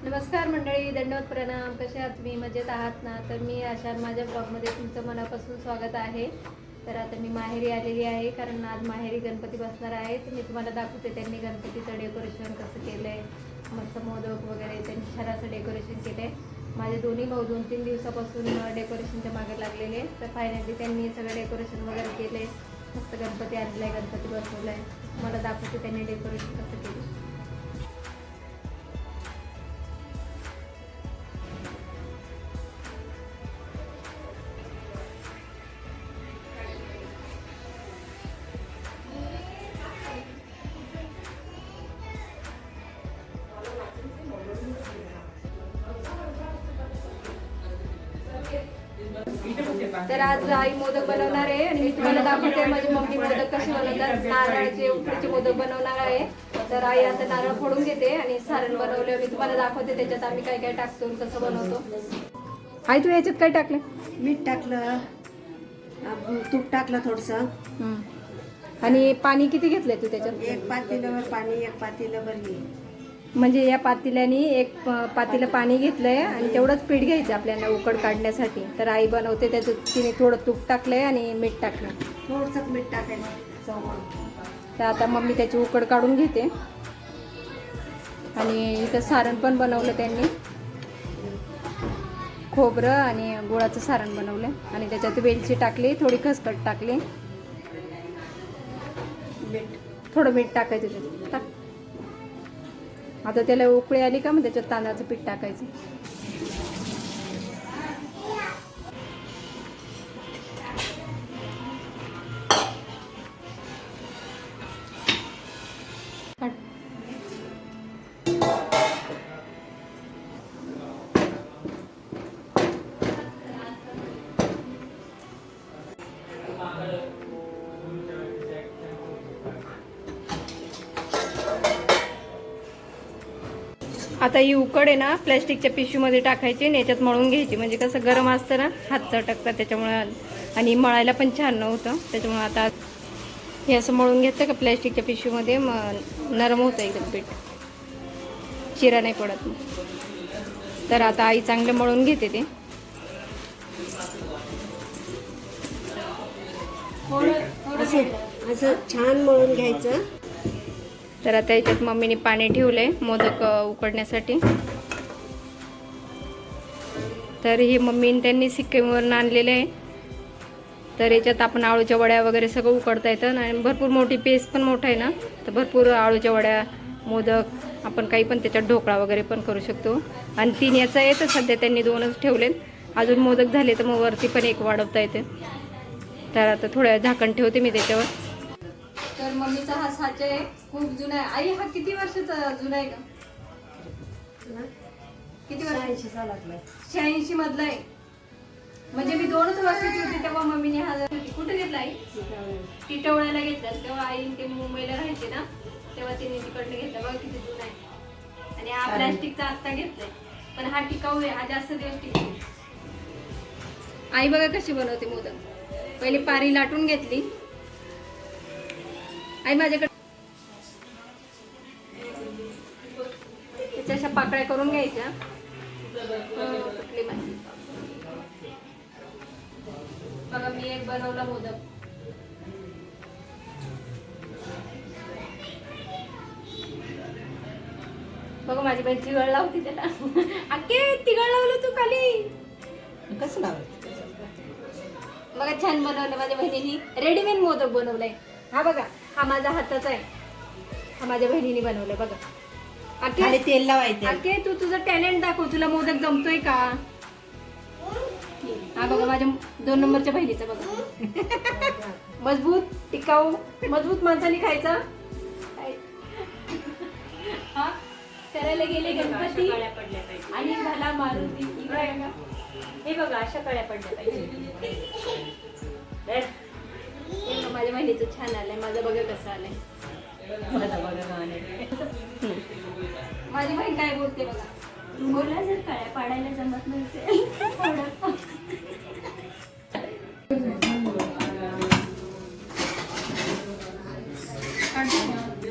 नमस्कार मंडळी, दंडवत प्रणाम. कसे आहात तुम्ही? मजेत आहात ना? तर मी आशा माझ्या ब्लॉगमध्ये तुमचं मनापासून स्वागत आहे. तर आता मी माहेरी आलेली आहे, कारण आज माहेरी गणपती बसणार आहे. तर मी तुम्हाला दाखवते त्यांनी गणपतीचं डेकोरेशन कसं केलं आहे. मस्त मोदक वगैरे त्यांनी छान असं डेकोरेशन केलं आहे. माझे दोन्ही भाऊ 2-3 दिवसापासून डेकोरेशनच्या मागे लागलेले. तर फायनली त्यांनी सगळं डेकोरेशन वगैरे केले. मस्त गणपती आणला आहे, गणपती बसवला आहे. मला दाखवते त्यांनी डेकोरेशन कसं केलं. तर आज आई मोदक बनवणार आहे आणि मी तुम्हाला दाखवते माझी मम्मी मोदक कशी बनवतात. नारळाचे उकडीचे मोदक बनवणार आहे. तर आई आता नारळ फोडून घेते आणि सारण बनवले मी तुम्हाला दाखवते. त्याच्यात आम्ही काय काय टाकतो, कसं बनवतो. आई तू याच्यात काय टाकलं? मीठ टाकलं, तूप टाकलं थोडंसं. आणि पाणी किती घेतलंय तू त्याच्यात? एक पातेल्यावर पाणी, एक पातेल्यावर हे. म्हणजे या पातेल्याने एक पातेलं पाणी घेतलंय आणि तेवढंच पीठ घ्यायचं आपल्याला उकड काढण्यासाठी. तर आई बनवते त्याच्यात तिने थोडं तूप टाकलंय आणि मीठ टाकलं. थोडंसं मीठ टाकायचं चव. तर आता मम्मी त्याची उकड काढून घेते. आणि इथं सारण पण बनवलं त्यांनी, खोबरं आणि गुळाचं सारण बनवलं आणि त्याच्यात वेलची टाकली, थोडी खसखस टाकली, थोडं मीठ टाकायचं त्याच्यात. टाक. आता त्याला उकळी आली का मग त्याच्यात तांदळाचं पीठ टाकायचं. आता ही उकड आहे ना प्लॅस्टिकच्या पिशवीमध्ये टाकायची आणि याच्यात मळून घ्यायची. म्हणजे कसं गरम असतं ना, हात चटकतात त्याच्यामुळे, आणि मळायला पण छान नव्हतं. त्याच्यामुळे आता हे असं मळून घेतलं का प्लॅस्टिकच्या पिशवीमध्ये, मग नरम होतं एकदम पीठ, चिरा नाही पडत. तर आता आई चांगलं मळून घेते ते. असं छान मळून घ्यायचं. तर आता याच्यात मम्मीने पाणी ठेवलंय मोदक उकडण्यासाठी. तर हे मम्मीने त्यांनी सिक्कीमवरून आणलेलं आहे. तर याच्यात आपण आळूच्या वड्या वगैरे सगळं उकडता येतं आणि भरपूर मोठी पेस पण मोठा आहे ना, तर भरपूर आळूच्या वड्या, मोदक, आपण काही पण त्याच्यात ढोकळा वगैरे पण करू शकतो. आणि 3 याचा आहे, तर सध्या त्यांनी 2च ठेवलेत. अजून मोदक झाले तर मग वरती पण एक वाढवता येते. तर आता थोड्या झाकण ठेवते मी त्याच्यावर. तर मम्मीचा हा साचा आहे, खूप जुना आहे. आई हा किती वर्षाचा जुना आहे का? किती वर्ष? 86 सालातला. 86 मधला आहे. म्हणजे मी 2च वर्षाची होती तेव्हा मम्मीने हा कुठे घेतला आहे? टिटवळ्याला घेतला. तेव्हा आई ते मुंबईला राहायचे ना, तेव्हा तिने तिकडनं घेतला. बघा किती जुना आहे. आणि हा प्लॅस्टिकचा आत्ता घेतलाय, पण हा टिकाऊ आहे, हा जास्त दिवस टिकतो. आई बघा कशी बनवते मोदक. पहिले पारी लाटून घेतली आई माझ्याकडे. त्याच्या अशा पाकळ्या करून घ्यायच्या. बघा मी एक बनवला मोदक. बघा माझी बहीण तिघळ लावती त्याला. अक्के तिघळ लावलं तू खाली. कसं लावायचं? बघा छान बनवलं माझ्या बहिणीने. रेडीमेड मोदक बनवलाय. हा बघा, हा माझा हाताचा आहे. हा माझ्या बहिणीने बनवलाय बघा. खाली तेल लावायचं. अके तू तुझं टॅलेंट दाखव, तुला मोदक जमतोय का? हा बघा माझ्या 2 नंबरच्या बहिणीचा बघा. मजबूत, टिकाऊ, मजबूत माणसाने खायचा. हा करायला गेले गणपती आणि झाला मारुती. हे बघा अशा कळ्या पडल्या पाहिजे. माझ्या बहिणीचं छान आलंय, माझं बघा कसं आलंय. माझी बहीण काय बोलते बघा. बोला जर काळ्या पाडायला जमत नसेल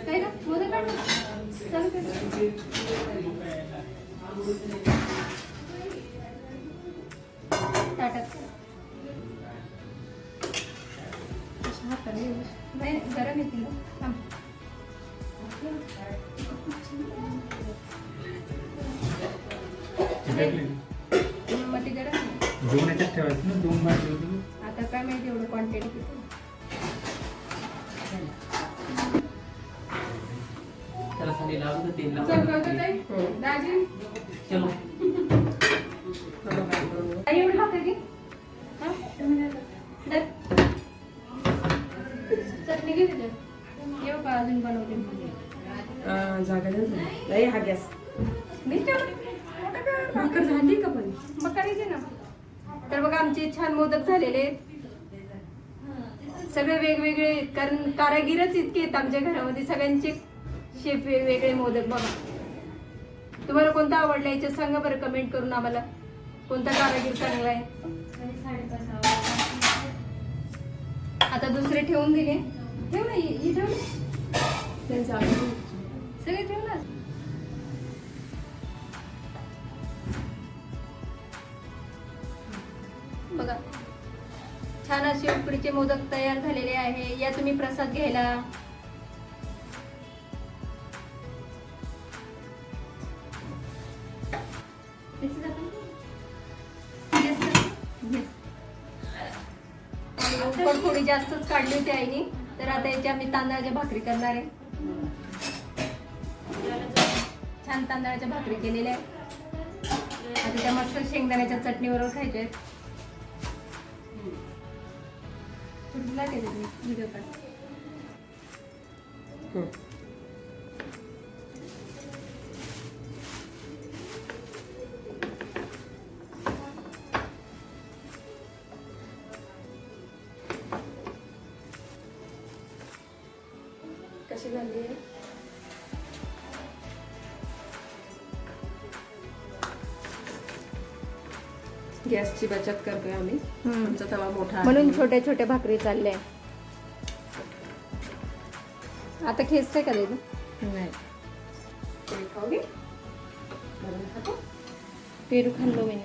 काय का मोदक काढ. ताटात नाही गरम येतील ना. मग ते गरम आहे. दोन याच्यात ठेवायचं ना, दोन भाजी होती. आता काय माहिती एवढं क्वांटिटी किती. त्याला खाली लावलं तेल चल कळतं ताई? दाजी चलो आई एवढी भाकर घे. हा? दर. चटणी घे त्याच्यात. येऊ का अजून बनवते. जागा नाही हा गॅस मी ठेवली. भाकर झाली का पण मग करायचे ना. तर बघा आमचे छान मोदक झालेले आहेत. सगळे वेगवेगळे, कारण कारागीरच इतके आहेत आमच्या घरामध्ये. सगळ्यांचे शेफ वेगवेगळे मोदक. बघा तुम्हाला कोणता आवडला याच्यात सांगा बरं कमेंट करून आम्हाला. कोणता कारागीर चांगला आहे. आता दुसरे ठेवून दिले. ठेव ना ही ठेव ना. सगळे ठेव ना. बघा छान असे उकडीचे मोदक तयार झालेले आहे. या तुम्ही प्रसाद घ्यायला. उकड थोडी जास्तच काढली होती आईने. तर आता याची आम्ही तांदळाच्या भाकरी करणार आहे. छान तांदळाच्या भाकरी केलेल्या आहेत. आता त्या मस्त शेंगदाण्याच्या चटणीबरोबर खायच्या आहेत. व्हिडिओ काढ. कशी झाली आहे गॅसची बचत करतोय आम्ही. आमचा तवा मोठा आहे. म्हणून छोट्या छोट्या भाकरी चालल्या. आता खेचते का देतो. नाही ते खाऊ घे. पेरू खाल्लो मी.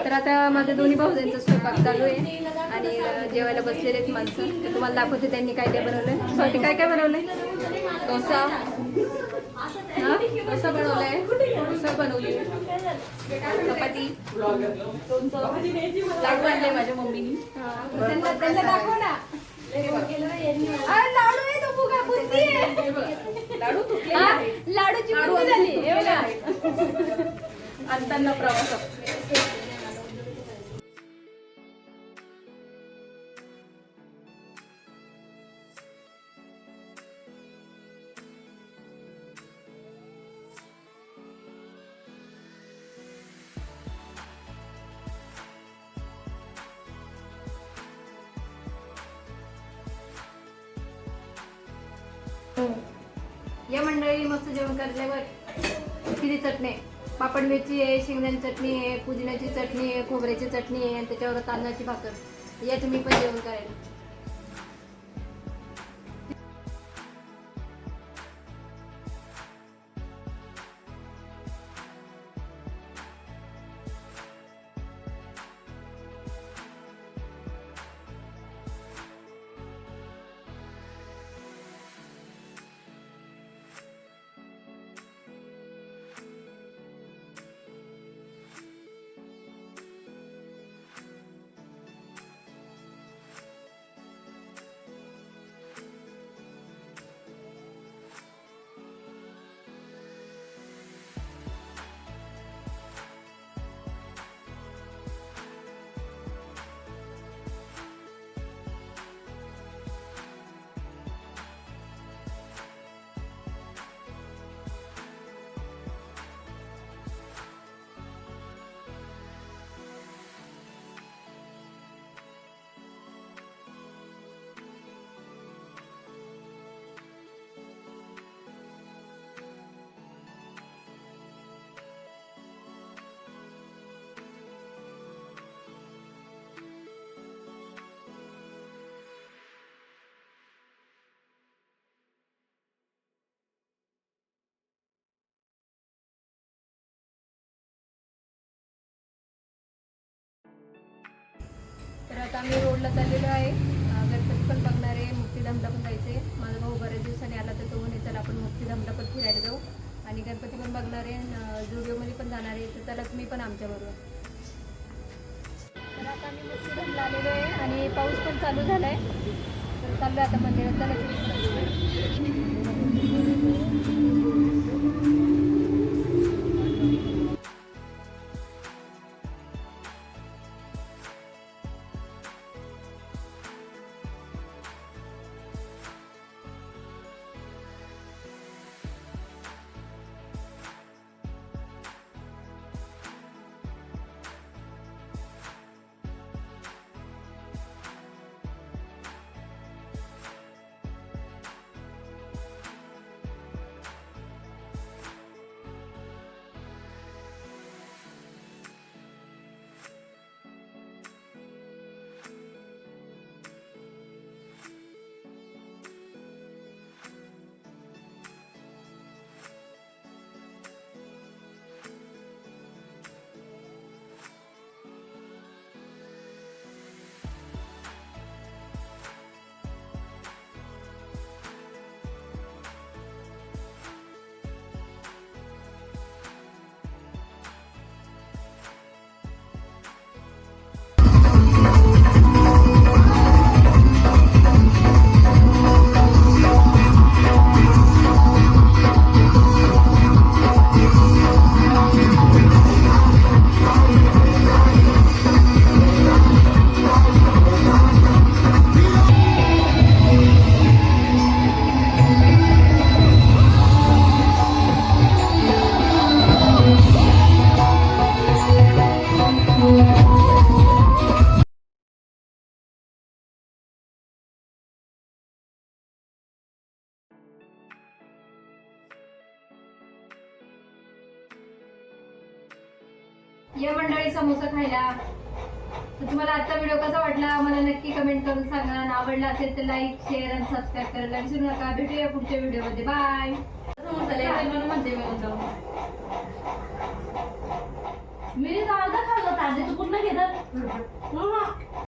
तर आता माझ्या दोन्ही भाऊजांचा स्वयंपाक चालू आहे आणि जेवायला बसलेले आहेत माणसं. ते तुम्हाला दाखवते त्यांनी काय काय बनवलंय. सॉरी काय काय बनवलंय. डोसा. हा? डोसा बनवलाय. डोसा बनवली. चपाती. लाडू आणले माझ्या मम्मीनी. त्यांना दाखव ना. लाडू आहे तो फुगा बुंदी आहे. लाडू तुटले. लाडूची बुंदी झाली. हे बघा. आणताना प्रवासात. या मंडळी मस्त जेवण करल्यावर किती चटणी आहे. पापड मिरची आहे, शेंगदाण्याची चटणी आहे, पुदिन्याची चटणी आहे, खोबऱ्याची चटणी आहे आणि त्याच्यावर तांदळाची भाकर. या तुम्ही पण जेवण करायला. आम्ही रोडला चाललेलो आहे. गणपती पण बघणार आहे, मुक्तीधामला पण जायचे. माझा भाऊ बऱ्याच दिवसांनी आला तर तो म्हणे चला आपण मुक्तीधामला पण फिरायला जाऊ आणि गणपती पण बघणार आहे, जुडिओमध्ये पण जाणार आहे. तर चला तुम्ही पण आमच्याबरोबर. तर आता आम्ही मुक्तीधामला आलेलो आहे आणि पाऊस पण चालू झाला आहे. तर चाललो आता मंदिरात. चला या मंडळी समोसा खायला. तर तुम्हाला आजचा व्हिडिओ कसा वाटला मला नक्की कमेंट करून सांगा. आणि आवडला असेल तर लाईक शेअर आणि सबस्क्राईब करायला विसरू नका. भेटूया पुढच्या व्हिडिओमध्ये. बाय. मी अर्धा खाल्ला ताजे तू कुठलं घेतात